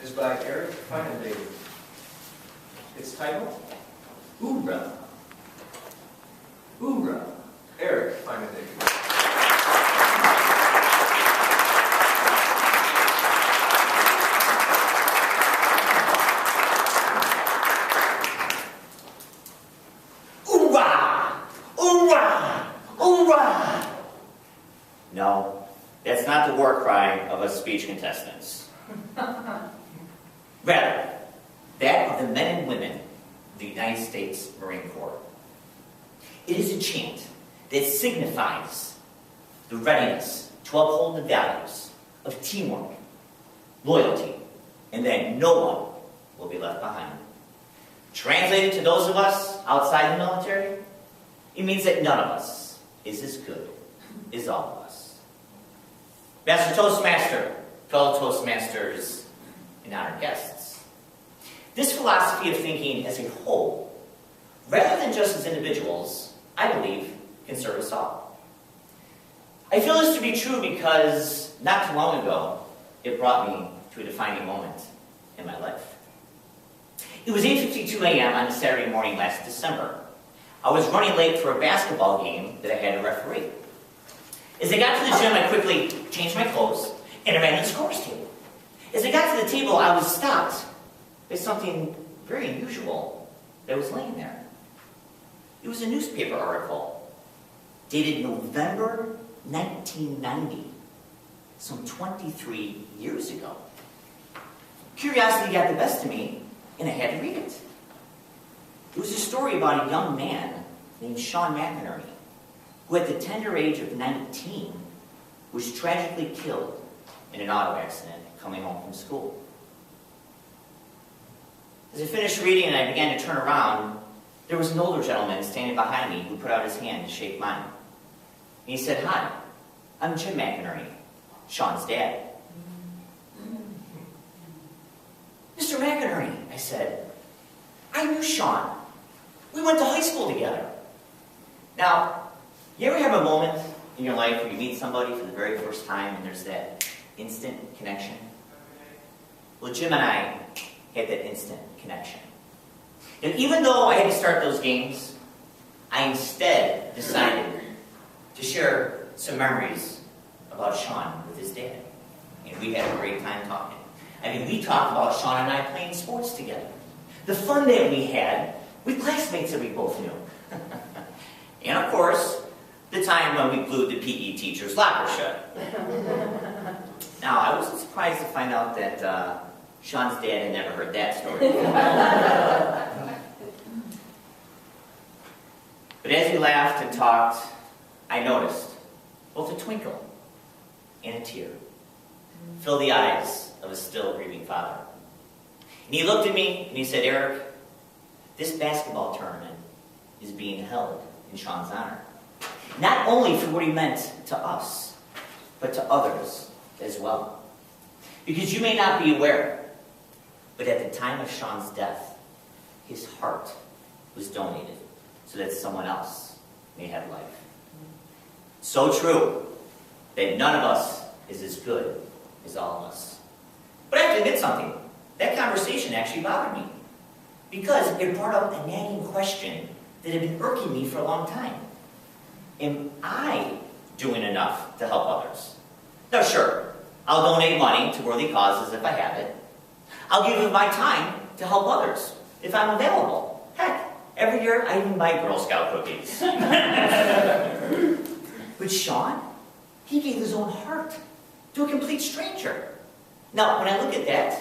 is by Eric Feinendegen. Its title, Ooh-Rah. Ooh-Rah, Eric Feinendegen. No, that's not the war cry of us speech contestants. Rather, that of the men and women of the United States Marine Corps. It is a chant that signifies the readiness to uphold the values of teamwork, loyalty, and that no one will be left behind. Translated to those of us outside the military, it means that none of us is as good as all of us. Master Toastmaster, fellow Toastmasters, and honored guests. This philosophy of thinking as a whole, rather than just as individuals, I believe, can serve us all. I feel this to be true because not too long ago, it brought me to a defining moment in my life. It was 8:52 a.m. on a Saturday morning last December. I was running late for a basketball game that I had to referee. As I got to the gym, I quickly changed my clothes and I ran to the scorer's table. As I got to the table, I was stopped by something very unusual that was laying there. It was a newspaper article dated November 1990, some 23 years ago. Curiosity got the best of me, and I had to read it. It was a story about a young man named Sean McInerney, who at the tender age of 19 was tragically killed in an auto accident coming home from school. As I finished reading and I began to turn around, there was an older gentleman standing behind me who put out his hand to shake mine. And he said, "Hi, I'm Jim McInerney, Sean's dad." "Mr. McInerney," I said, "I knew Sean. We went to high school together." Now, you ever have a moment in your life where you meet somebody for the very first time and there's that instant connection? Well, Jim and I had that instant connection. And even though I had to start those games, I instead decided to share some memories about Sean with his dad. And we had a great time talking. I mean, we talked about Sean and I playing sports together. The fun that we had with classmates that we both knew. And of course, the time when we glued the PE teacher's locker shut. Now, I wasn't surprised to find out that Sean's dad had never heard that story. But as we laughed and talked, I noticed both a twinkle and a tear fill the eyes of a still grieving father. And he looked at me and he said, "Eric, this basketball tournament is being held in Sean's honor. Not only for what he meant to us, but to others as well. Because you may not be aware, but at the time of Sean's death, his heart was donated so that someone else may have life." So true that none of us is as good as all of us. But I have to admit something. That conversation actually bothered me because it brought up a nagging question that had been irking me for a long time. Am I doing enough to help others? Now, sure, I'll donate money to worthy causes if I have it. I'll give of my time to help others if I'm available. Heck, every year I even buy Girl Scout cookies. But Sean, he gave his own heart to a complete stranger. Now, when I look at that,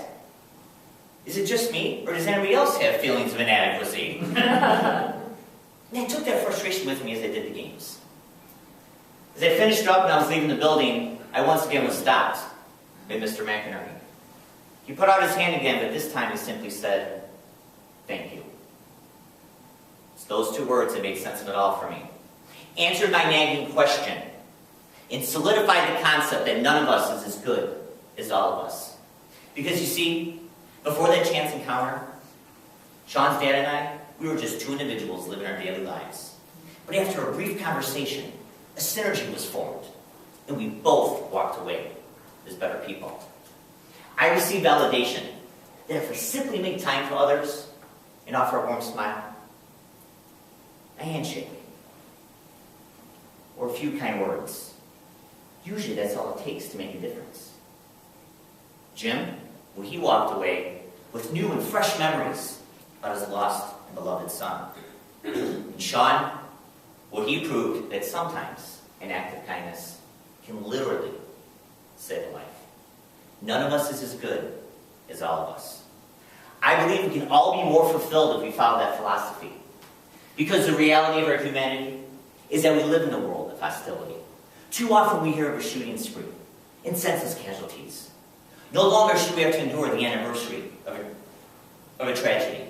is it just me, or does anybody else have feelings of inadequacy? And I took that frustration with me as I did the games. As I finished up and I was leaving the building, I once again was stopped by Mr. McInerney. He put out his hand again, but this time he simply said, "Thank you." It's those two words that made sense of it all for me. Answered my nagging question and solidified the concept that none of us is as good as all of us. Because you see, before that chance encounter, Sean's dad and I, we were just two individuals living our daily lives. But after a brief conversation, a synergy was formed, and we both walked away as better people. I received validation that if we simply make time for others and offer a warm smile, a handshake, or a few kind words, usually that's all it takes to make a difference. Jim, well, he walked away with new and fresh memories about his lost and beloved son. And Sean, well, he proved that sometimes an act of kindness can literally save a life. None of us is as good as all of us. I believe we can all be more fulfilled if we follow that philosophy. Because the reality of our humanity is that we live in a world of hostility. Too often we hear of a shooting spree and senseless casualties. No longer should we have to endure the anniversary of a tragedy.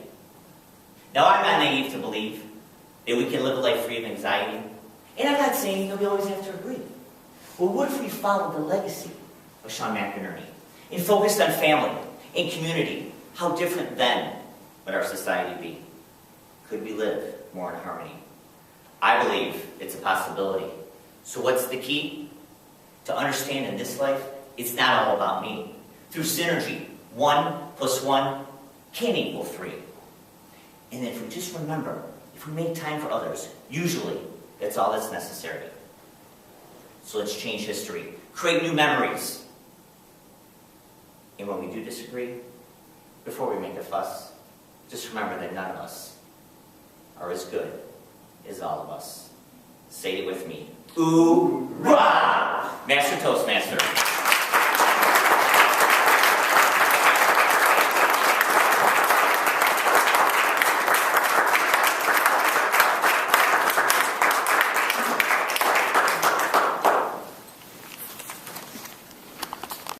Now, I'm not naive to believe that we can live a life free of anxiety. And I'm not saying that we always have to agree. Well, what if we followed the legacy of Sean McInerney and focused on family and community? How different then would our society be? Could we live more in harmony? I believe it's a possibility. So what's the key? To understand in this life, it's not all about me. Through synergy, 1 + 1 can equal 3. And if we just remember, if we make time for others, usually that's all that's necessary. So let's change history, create new memories. And when we do disagree, before we make a fuss, just remember that none of us are as good as all of us. Say it with me. Ooh-Rah! Master Toastmaster.